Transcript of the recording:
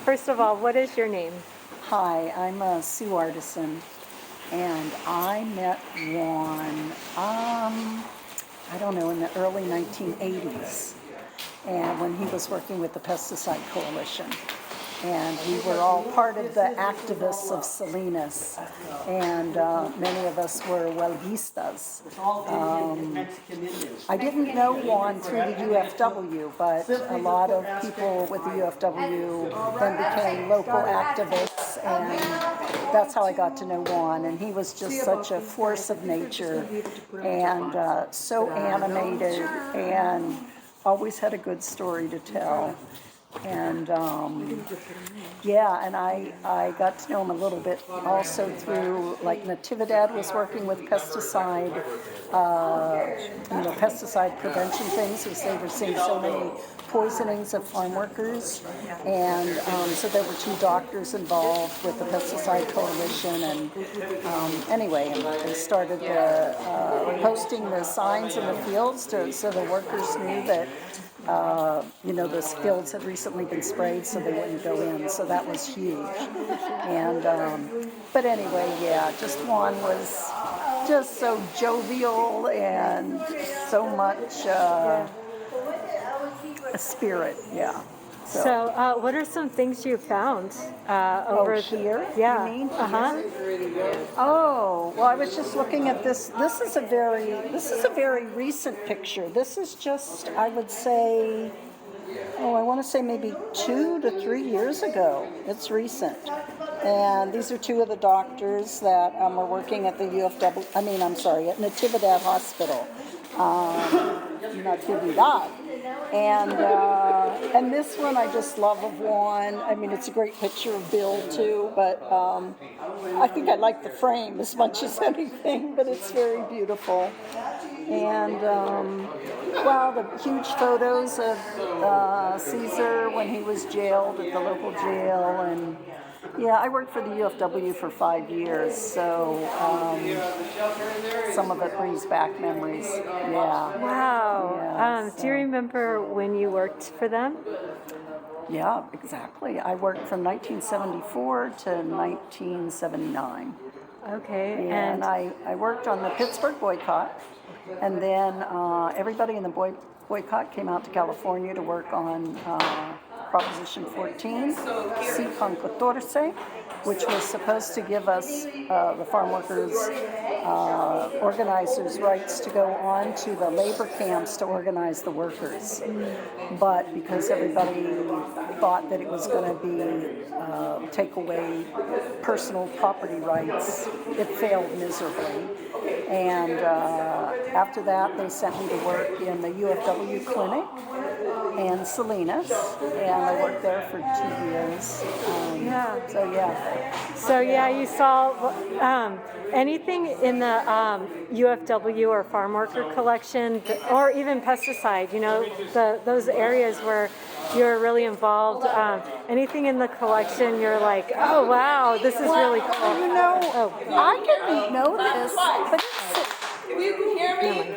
first of all, what is your name? Hi, I'm a Sioux artisan, and I met Juan, I don't know, in the early 1980s, and when he was working with the Pesticide Coalition. And we were all part of the activists of Salinas, and many of us were huelguistas. I didn't know Juan through the UFW, but a lot of people with the UFW then became local activists, and that's how I got to know Juan. And he was just such a force of nature, and so animated, and always had a good story to tell. And yeah, and I got to know him a little bit also through, like, Natividad was working with pesticide, pesticide prevention things, because they were seeing so many poisonings of farm workers. And so there were two doctors involved with the Pesticide Coalition. And anyway, and they started posting the signs in the fields so the workers knew that those fields had recently been sprayed, so they wouldn't go in. So that was huge. And but anyway, yeah, just Juan was just so jovial and so much a spirit. Yeah. So, what are some things you found over here? Yeah. You mean? Uh-huh. Oh, well, I was just looking at this. This is a very recent picture. This is just, I would say, I want to say maybe 2 to 3 years ago. It's recent. And these are two of the doctors that were working at the at Natividad Hospital. Natividad. And this one I just love of Juan. I mean, it's a great picture of Bill too, but I think I like the frame as much as anything, but it's very beautiful. And the huge photos of Caesar when he was jailed at the local jail. And yeah, I worked for the UFW for 5 years, so some of it brings back memories. Yeah. Wow. Yeah, Do you remember when you worked for them? Yeah, exactly. I worked from 1974 to 1979. Okay. Yeah, and I worked on the Pittsburgh boycott, and then everybody in the boycott came out to California to work on Proposition 14, C con 14, which was supposed to give us, the farm workers, organizers' rights to go on to the labor camps to organize the workers. But because everybody thought that it was going to be take away personal property rights, it failed miserably. And after that, they sent me to work in the UFW clinic and Salinas, and I worked there for 2 years. So you saw anything in the UFW or farm worker collection, or even pesticide, those areas where you're really involved. Anything in the collection you're like, oh wow, this is really cool. I didn't know this, but You can hear me?